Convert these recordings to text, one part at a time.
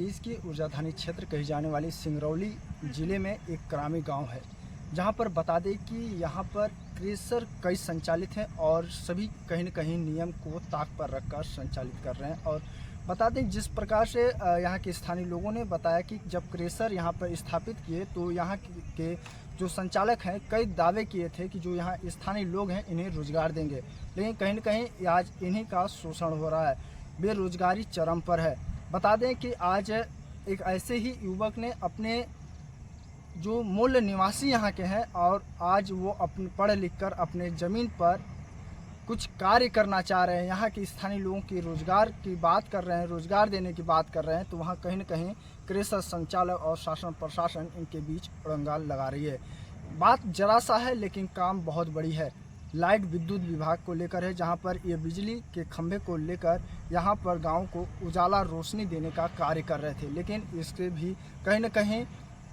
प्रदेश के ऊर्जा धानी क्षेत्र कही जाने वाली सिंगरौली ज़िले में एक ग्रामीण गांव है, जहां पर बता दें कि यहां पर क्रेशर कई संचालित हैं और सभी कहीं न कहीं नियम को ताक पर रखकर संचालित कर रहे हैं। और बता दें जिस प्रकार से यहां के स्थानीय लोगों ने बताया कि जब क्रेशर यहां पर स्थापित किए तो यहां के जो संचालक हैं कई दावे किए थे कि जो यहाँ स्थानीय लोग हैं इन्हें रोजगार देंगे, लेकिन कहीं न कहीं आज इन्हीं का शोषण हो रहा है, बेरोजगारी चरम पर है। बता दें कि आज एक ऐसे ही युवक ने अपने जो मूल निवासी यहाँ के हैं और आज वो अपने पढ़ लिख कर अपने ज़मीन पर कुछ कार्य करना चाह रहे हैं, यहाँ के स्थानीय लोगों की रोज़गार की बात कर रहे हैं, रोज़गार देने की बात कर रहे हैं, तो वहाँ कहीं न कहीं क्रेशर संचालक और शासन प्रशासन इनके बीच उड़ंगाल लगा रही है। बात जरा सा है लेकिन काम बहुत बड़ी है। लाइट विद्युत विभाग को लेकर है, जहाँ पर ये बिजली के खंभे को लेकर यहाँ पर गाँव को उजाला रोशनी देने का कार्य कर रहे थे, लेकिन इसके भी कहीं न कहीं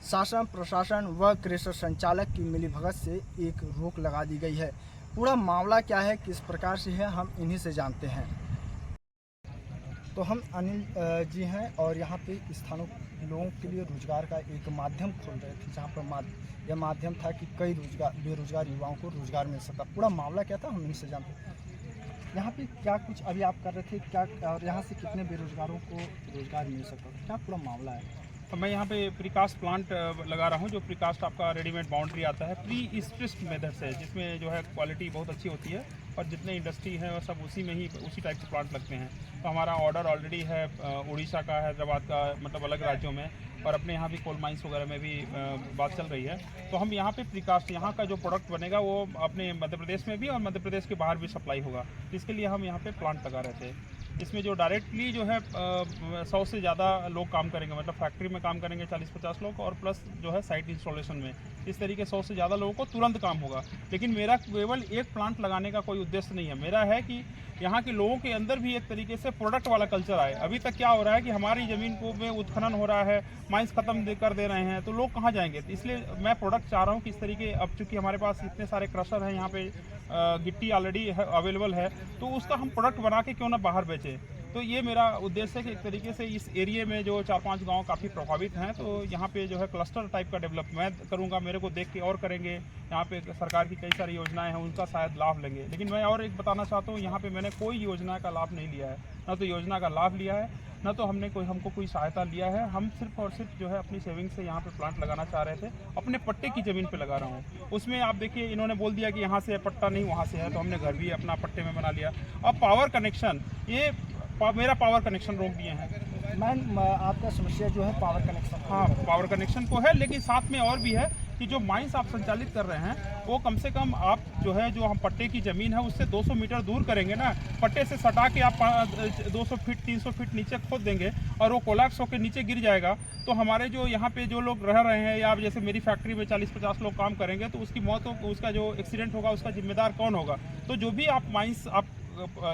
शासन प्रशासन व क्रेशर संचालक की मिलीभगत से एक रोक लगा दी गई है। पूरा मामला क्या है, किस प्रकार से है, हम इन्हीं से जानते हैं। तो हम अनिल जी हैं और यहाँ पे स्थानीय लोगों के लिए रोजगार का एक माध्यम खोल रहे थे, जहाँ पर यह माध्यम था कि कई बेरोजगार युवाओं को रोजगार मिल सका। पूरा मामला क्या था, हम इनसे जानते हैं। यहाँ पे क्या कुछ अभी आप कर रहे थे, क्या और यहाँ से कितने बेरोजगारों को रोजगार मिल सका, क्या पूरा मामला है? तो मैं यहाँ पे प्रीकास्ट प्लांट लगा रहा हूँ, जो प्रीकास्ट आपका रेडीमेड बाउंड्री आता है प्री स्ट्रेस्ड मेथड से, जिसमें जो है क्वालिटी बहुत अच्छी होती है और जितने इंडस्ट्री है वो सब उसी में ही उसी टाइप के प्लांट लगते हैं। तो हमारा ऑर्डर ऑलरेडी है उड़ीसा का, हैदराबाद का, मतलब अलग राज्यों में, और अपने यहाँ भी कोल माइंस वगैरह में भी बात चल रही है। तो हम यहाँ पे प्रीकास्ट, यहाँ का जो प्रोडक्ट बनेगा वो अपने मध्य प्रदेश में भी और मध्य प्रदेश के बाहर भी सप्लाई होगा। इसके लिए हम यहाँ पे प्लांट लगा रहे थे। इसमें जो डायरेक्टली जो है 100 से ज़्यादा लोग काम करेंगे, मतलब फैक्ट्री में काम करेंगे 40-50 लोग, और प्लस जो है साइट इंस्टॉलेशन में इस तरीके 100 से ज़्यादा लोगों को तुरंत काम होगा। लेकिन मेरा केवल एक प्लांट लगाने का कोई उद्देश्य नहीं है, मेरा है कि यहाँ के लोगों के अंदर भी एक तरीके से प्रोडक्ट वाला कल्चर आए। अभी तक क्या हो रहा है कि हमारी ज़मीन को में उत्खनन हो रहा है, माइंस ख़त्म कर दे रहे हैं, तो लोग कहाँ जाएंगे। तो इसलिए मैं प्रोडक्ट चाह रहा हूँ कि इस तरीके, अब चूँकि हमारे पास इतने सारे क्रशर हैं, यहाँ पे गिट्टी ऑलरेडी अवेलेबल है, तो उसका हम प्रोडक्ट बना के क्यों ना बाहर बेचें। तो ये मेरा उद्देश्य है कि एक तरीके से इस एरिया में जो 4-5 गांव काफ़ी प्रभावित हैं, तो यहाँ पे जो है क्लस्टर टाइप का डेवलप मैं करूँगा, मेरे को देख के और करेंगे। यहाँ पे सरकार की कई सारी योजनाएं हैं, उनका शायद लाभ लेंगे। लेकिन मैं और एक बताना चाहता हूँ, यहाँ पे मैंने कोई योजना का लाभ नहीं लिया है, ना तो योजना का लाभ लिया है, ना तो हमको कोई सहायता लिया है। हम सिर्फ और सिर्फ जो है अपनी सेविंग से यहाँ पे प्लांट लगाना चाह रहे थे, अपने पट्टे की ज़मीन पे लगा रहा हूँ। उसमें आप देखिए इन्होंने बोल दिया कि यहाँ से पट्टा नहीं वहाँ से है, तो हमने घर भी अपना पट्टे में बना लिया। अब पावर कनेक्शन, ये मेरा पावर कनेक्शन रोक दिए हैं। मैम आपका समस्या जो है पावर कनेक्शन, हाँ पावर कनेक्शन को है, लेकिन साथ में और भी है कि जो माइंस आप संचालित कर रहे हैं वो कम से कम आप जो है जो हम पट्टे की ज़मीन है उससे 200 मीटर दूर करेंगे ना, पट्टे से सटा के आप 200 फीट 300 फीट नीचे खोद देंगे और वो कोलैप्स होकर नीचे गिर जाएगा, तो हमारे जो यहाँ पे जो लोग रह रहे हैं, या जैसे मेरी फैक्ट्री में 40-50 लोग काम करेंगे, तो उसकी मौत हो, उसका जो एक्सीडेंट होगा उसका जिम्मेदार कौन होगा। तो जो भी आप माइंस आप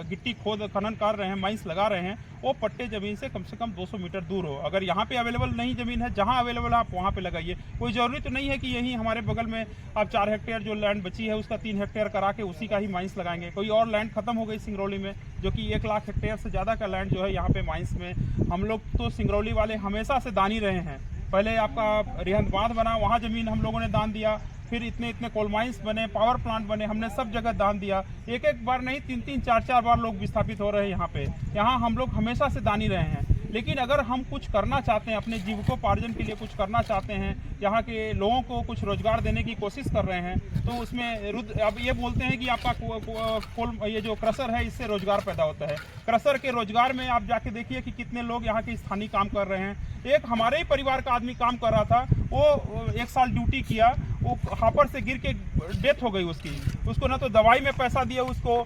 गिट्टी खोद खनन कर रहे हैं, माइंस लगा रहे हैं, वो पट्टे ज़मीन से कम 200 मीटर दूर हो। अगर यहाँ पे अवेलेबल नहीं ज़मीन है, जहाँ अवेलेबल है आप वहाँ पे लगाइए। कोई ज़रूरी तो नहीं है कि यहीं हमारे बगल में आप 4 हेक्टेयर जो लैंड बची है उसका 3 हेक्टेयर करा के उसी का ही माइंस लगाएंगे। कोई और लैंड खत्म हो गई सिंगरौली में, जो कि 1 लाख हेक्टेयर से ज़्यादा का लैंड जो है यहाँ पे माइंस में। हम लोग तो सिंगरौली वाले हमेशा से दानी रहे हैं। पहले आपका रिहंद बांध बना, वहाँ ज़मीन हम लोगों ने दान दिया, फिर इतने कोल माइंस बने, पावर प्लांट बने, हमने सब जगह दान दिया। एक बार नहीं, 3-3, 4-4 बार लोग विस्थापित हो रहे हैं यहाँ पे। यहाँ हम लोग हमेशा से दानी रहे हैं। लेकिन अगर हम कुछ करना चाहते हैं, अपने जीविकोपार्जन के लिए कुछ करना चाहते हैं, यहाँ के लोगों को कुछ रोजगार देने की कोशिश कर रहे हैं, तो उसमें अब ये बोलते हैं कि आपका ये जो क्रशर है इससे रोजगार पैदा होता है। क्रशर के रोजगार में आप जाके देखिए कि कितने लोग यहाँ के स्थानीय काम कर रहे हैं। एक हमारे ही परिवार का आदमी काम कर रहा था, वो 1 साल ड्यूटी किया, वो हापर से गिर के डेथ हो गई उसको ना तो दवाई में पैसा दिया उसको,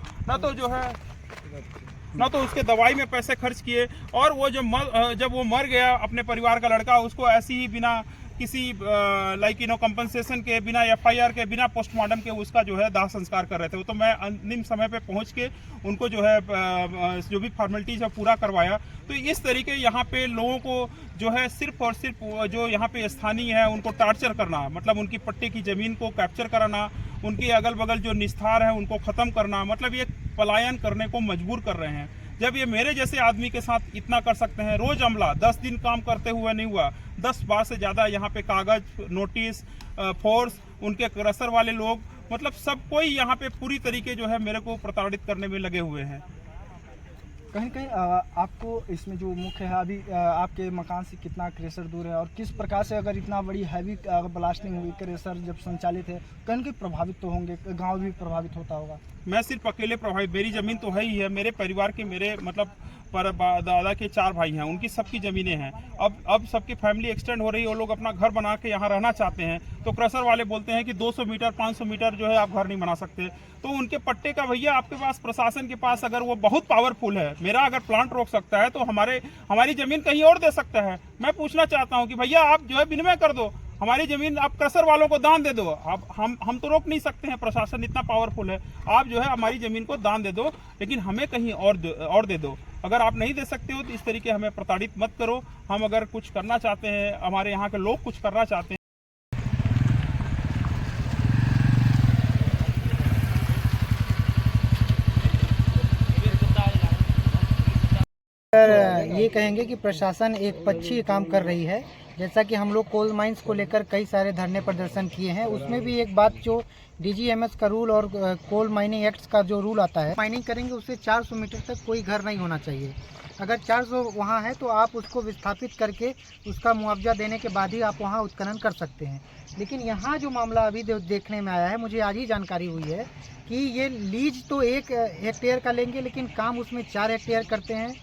ना तो उसके दवाई में पैसे खर्च किए, और वो जब वो मर गया अपने परिवार का लड़का, उसको ऐसे ही बिना किसी कंपनसेशन के, बिना FIR के, बिना पोस्टमार्टम के उसका जो है दाह संस्कार कर रहे थे। तो मैं अंतिम समय पे पहुंच के उनको जो है जो भी फॉर्मेलिटीज है पूरा करवाया। तो इस तरीके यहाँ पे लोगों को जो है सिर्फ और सिर्फ जो यहाँ पे स्थानीय है उनको टार्चर करना, मतलब उनकी पट्टे की ज़मीन को कैप्चर कराना, उनके अगल बगल जो निस्तार है उनको ख़त्म करना, मतलब ये पलायन करने को मजबूर कर रहे हैं। जब ये मेरे जैसे आदमी के साथ इतना कर सकते हैं, रोज अमला 10 दिन काम करते हुए नहीं हुआ, 10 बार से ज़्यादा यहाँ पे कागज, नोटिस, फोर्स, उनके क्रशर वाले लोग, मतलब सब कोई यहाँ पे पूरी तरीके जो है मेरे को प्रताड़ित करने में लगे हुए हैं। कहीं कहीं आपको इसमें जो मुख्य है अभी आपके मकान से कितना क्रेशर दूर है और किस प्रकार से अगर इतना बड़ी हैवी ब्लास्टिंग हुई, क्रेशर जब संचालित है, कहीं कहीं प्रभावित तो होंगे, गांव भी प्रभावित होता होगा? मैं सिर्फ अकेले प्रभावित, मेरी ज़मीन तो है ही है, मेरे परिवार के, मेरे मतलब पर दादा के 4 भाई हैं, उनकी सबकी ज़मीनें हैं। अब सबकी फैमिली एक्सटेंड हो रही है, वो लोग अपना घर बना के यहाँ रहना चाहते हैं, तो क्रशर वाले बोलते हैं कि 200 मीटर 500 मीटर जो है आप घर नहीं बना सकते। तो उनके पट्टे का भैया आपके पास, प्रशासन के पास अगर वो बहुत पावरफुल है, मेरा अगर प्लांट रोक सकता है तो हमारी ज़मीन कहीं और दे सकता है। मैं पूछना चाहता हूँ कि भैया आप जो है विनिमय कर दो, हमारी ज़मीन आप क्रशर वालों को दान दे दो। अब हम तो रोक नहीं सकते हैं, प्रशासन इतना पावरफुल है, आप जो है हमारी ज़मीन को दान दे दो, लेकिन हमें कहीं और दे दो। अगर आप नहीं दे सकते हो तो इस तरीके हमें प्रताड़ित मत करो। हम अगर कुछ करना चाहते हैं, हमारे यहाँ के लोग कुछ करना चाहते हैं। ये कहेंगे कि प्रशासन एक पक्षी काम कर रही है। जैसा कि हम लोग कोल माइंस को लेकर कई सारे धरने प्रदर्शन किए हैं, उसमें भी एक बात जो DGMS का रूल और कोल माइनिंग एक्ट का जो रूल आता है, माइनिंग करेंगे उससे 400 मीटर तक कोई घर नहीं होना चाहिए। अगर 400 वहाँ है तो आप उसको विस्थापित करके उसका मुआवजा देने के बाद ही आप वहाँ उत्खनन कर सकते हैं। लेकिन यहाँ जो मामला अभी देखने में आया है, मुझे आज ही जानकारी हुई है कि ये लीज तो 1 हेक्टेयर का लेंगे, लेकिन काम उसमें 4 हेक्टेयर करते हैं।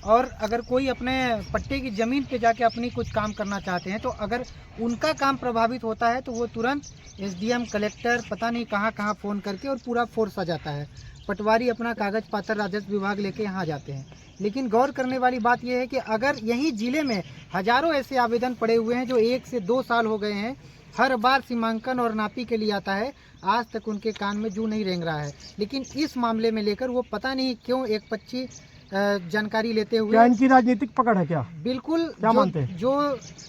और अगर कोई अपने पट्टे की ज़मीन पे जाके अपनी कुछ काम करना चाहते हैं, तो अगर उनका काम प्रभावित होता है तो वो तुरंत SDM, कलेक्टर, पता नहीं कहाँ कहाँ फ़ोन करके और पूरा फोर्स आ जाता है। पटवारी अपना कागज़ पत्र राजस्व विभाग लेके यहाँ जाते हैं। लेकिन गौर करने वाली बात यह है कि अगर यही ज़िले में हज़ारों ऐसे आवेदन पड़े हुए हैं जो 1 से 2 साल हो गए हैं, हर बार सीमांकन और नापी के लिए आता है, आज तक उनके कान में जू नहीं रेंग रहा है। लेकिन इस मामले में लेकर वो पता नहीं क्यों एक पक्षी जानकारी लेते हुए, क्या इनकी राजनीतिक पकड़ है क्या? बिल्कुल, क्या मानते हैं? जो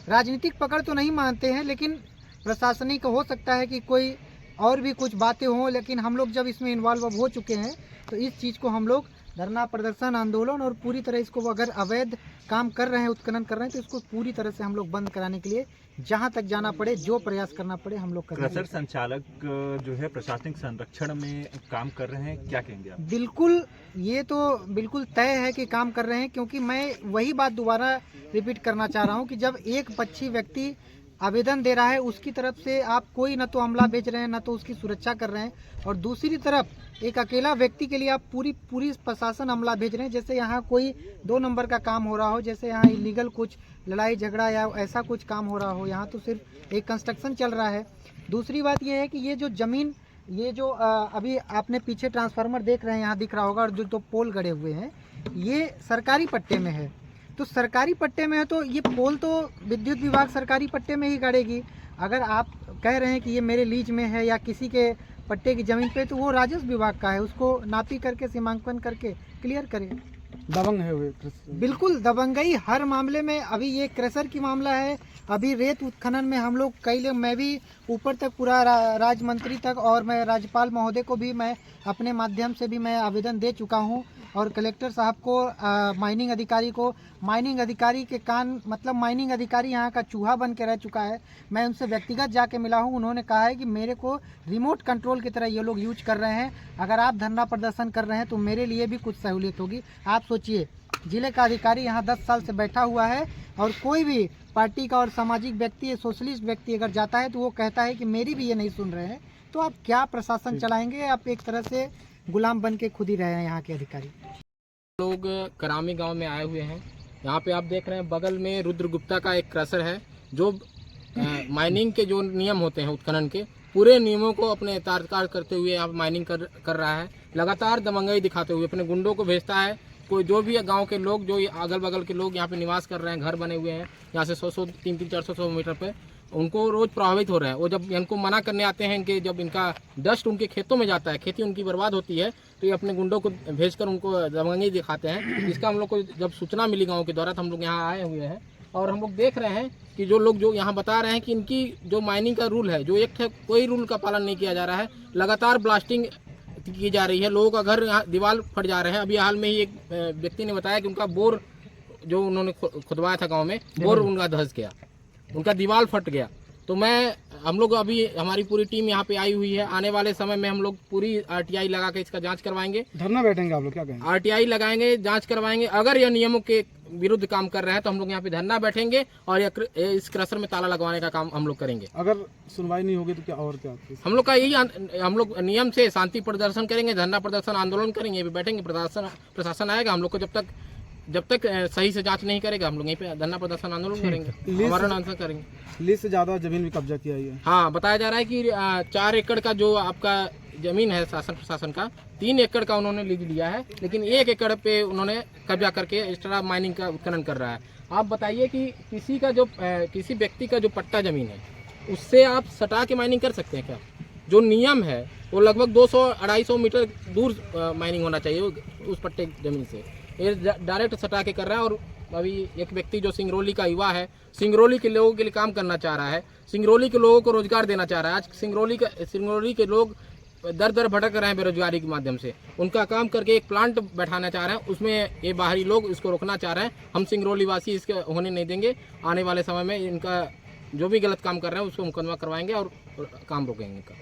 राजनीतिक पकड़ तो नहीं मानते हैं, लेकिन प्रशासनिक हो सकता है कि कोई और भी कुछ बातें हों। लेकिन हम लोग जब इसमें इन्वॉल्व हो चुके हैं तो इस चीज़ को हम लोग धरना प्रदर्शन, आंदोलन और पूरी तरह इसको, अगर अवैध काम कर रहे हैं, उत्खनन कर रहे हैं, तो इसको पूरी तरह से हम लोग बंद कराने के लिए जहां तक जाना पड़े, जो प्रयास करना पड़े, हम लोग करेंगे। क्रशर संचालक जो है प्रशासनिक संरक्षण में काम कर रहे हैं, क्या कहेंगे आप? बिल्कुल, ये तो बिल्कुल तय है कि काम कर रहे हैं, क्योंकि मैं वही बात दोबारा रिपीट करना चाह रहा हूँ कि जब एक पक्षी व्यक्ति आवेदन दे रहा है, उसकी तरफ से आप कोई न तो अमला भेज रहे हैं, न तो उसकी सुरक्षा कर रहे हैं, और दूसरी तरफ एक अकेला व्यक्ति के लिए आप पूरी प्रशासन अमला भेज रहे हैं। जैसे यहाँ कोई 2 नंबर का काम हो रहा हो, जैसे यहाँ इलीगल कुछ लड़ाई झगड़ा या ऐसा कुछ काम हो रहा हो। यहाँ तो सिर्फ एक कंस्ट्रक्शन चल रहा है। दूसरी बात यह है कि ये जो ज़मीन, ये जो अभी आपने पीछे ट्रांसफार्मर देख रहे हैं, यहाँ दिख रहा होगा, और जो 2 पोल गड़े हुए हैं, ये सरकारी पट्टे में है। तो सरकारी पट्टे में है तो ये पोल तो विद्युत विभाग सरकारी पट्टे में ही गड़ेगी। अगर आप कह रहे हैं कि ये मेरे लीज में है या किसी के पट्टे की ज़मीन पे, तो वो राजस्व विभाग का है, उसको नापी करके, सीमांकन करके क्लियर करें। दबंग है हुए? बिल्कुल दबंगई हर मामले में। अभी ये क्रशर की मामला है, अभी रेत उत्खनन में हम लोग कई लोग, मैं भी ऊपर तक पूरा राज्य मंत्री तक, और मैं राज्यपाल महोदय को भी मैं अपने माध्यम से भी मैं आवेदन दे चुका हूं, और कलेक्टर साहब को, माइनिंग अधिकारी को। माइनिंग अधिकारी के कान, मतलब माइनिंग अधिकारी यहाँ का चूहा बन के रह चुका है। मैं उनसे व्यक्तिगत जाके मिला हूँ, उन्होंने कहा है कि मेरे को रिमोट कंट्रोल की तरह ये लोग यूज कर रहे हैं। अगर आप धरना प्रदर्शन कर रहे हैं तो मेरे लिए भी कुछ सहूलियत होगी। आप सोचिए, जिले का अधिकारी यहाँ 10 साल से बैठा हुआ है, और कोई भी पार्टी का और सामाजिक व्यक्ति, सोशलिस्ट व्यक्ति अगर जाता है तो वो कहता है कि मेरी भी ये नहीं सुन रहे हैं। तो आप क्या प्रशासन चलाएंगे? आप एक तरह से गुलाम बन के खुद ही रहे हैं यहाँ के अधिकारी। लोग करामी गांव में आए हुए हैं। यहाँ पे आप देख रहे हैं बगल में रुद्र गुप्ता का एक क्रशर है, जो माइनिंग के जो नियम होते हैं उत्खनन के, पूरे नियमों को अपने तारकार करते हुए यहाँ माइनिंग कर रहा है। लगातार दबंगई दिखाते हुए अपने गुंडों को भेजता है। कोई जो भी गांव के लोग, जो अगल बगल के लोग यहाँ पे निवास कर रहे हैं, घर बने हुए हैं यहाँ से 100-100, 300, 400 मीटर पे, उनको रोज प्रभावित हो रहा है। वो जब इनको मना करने आते हैं कि जब इनका डस्ट उनके खेतों में जाता है, खेती उनकी बर्बाद होती है, तो ये अपने गुंडों को भेजकर उनको दबंगई दिखाते हैं। इसका हम लोग को जब सूचना मिली गांव के द्वारा, तो हम लोग यहाँ आए हुए हैं, और हम लोग देख रहे हैं कि जो लोग जो यहाँ बता रहे हैं कि इनकी जो माइनिंग का रूल है, जो एक है, कोई रूल का पालन नहीं किया जा रहा है। लगातार ब्लास्टिंग की जा रही है। लोगों का घर यहाँ दीवार फट जा रहे हैं। अभी हाल में ही एक व्यक्ति ने बताया कि उनका बोर जो उन्होंने खुदवाया था गांव में, बोर उनका धंस गया, उनका दीवार फट गया। तो हम लोग अभी हमारी पूरी टीम यहाँ पे आई हुई है। आने वाले समय में हम लोग पूरी RTI लगा के इसका जांच करवाएंगे। धरना बैठेंगे आप लोग, क्या कहेंगे? RTI लगाएंगे, जांच करवाएंगे। अगर यह नियमों के विरुद्ध काम कर रहे हैं तो हम लोग यहाँ पे धरना बैठेंगे और इस क्रशर में ताला लगवाने का काम हम लोग करेंगे। अगर सुनवाई नहीं होगी तो क्या और क्या? हम लोग का यही, हम लोग नियम से शांति प्रदर्शन करेंगे, धरना प्रदर्शन, आंदोलन करेंगे, भी बैठेंगे। प्रशासन आएगा, हम लोग को जब तक सही से जांच नहीं करेगा हम लोग यहीं पे धरना प्रदर्शन आंदोलन करेंगे, हमारा आंदोलन करेंगे। लीज से ज्यादा जमीन भी कब्जा किया है। हाँ, बताया जा रहा है कि 4 एकड़ का जो आपका जमीन है शासन प्रशासन का, 3 एकड़ का उन्होंने लीज लिया है, लेकिन 1 एकड़ पे उन्होंने कब्जा करके एक्स्ट्रा माइनिंग का उत्खनन कर रहा है। आप बताइए कि किसी व्यक्ति का जो पट्टा जमीन है उससे आप सटा के माइनिंग कर सकते हैं क्या? जो नियम है वो लगभग 200-250 मीटर दूर माइनिंग होना चाहिए उस पट्टे जमीन से। ये डायरेक्ट सटा के कर रहा है। और अभी एक व्यक्ति जो सिंगरौली का युवा है, सिंगरौली के लोगों के लिए काम करना चाह रहा है, सिंगरौली के लोगों को रोजगार देना चाह रहा है। आज सिंगरौली के लोग दर दर भटक रहे हैं बेरोजगारी के माध्यम से। उनका काम करके एक प्लांट बैठाना चाह रहे हैं, उसमें ये बाहरी लोग इसको रोकना चाह रहे हैं। हम सिंगरौली वासी इसके होने नहीं देंगे। आने वाले समय में इनका जो भी गलत काम कर रहे हैं उसको मुकदमा करवाएंगे और काम रोकेंगे इनका।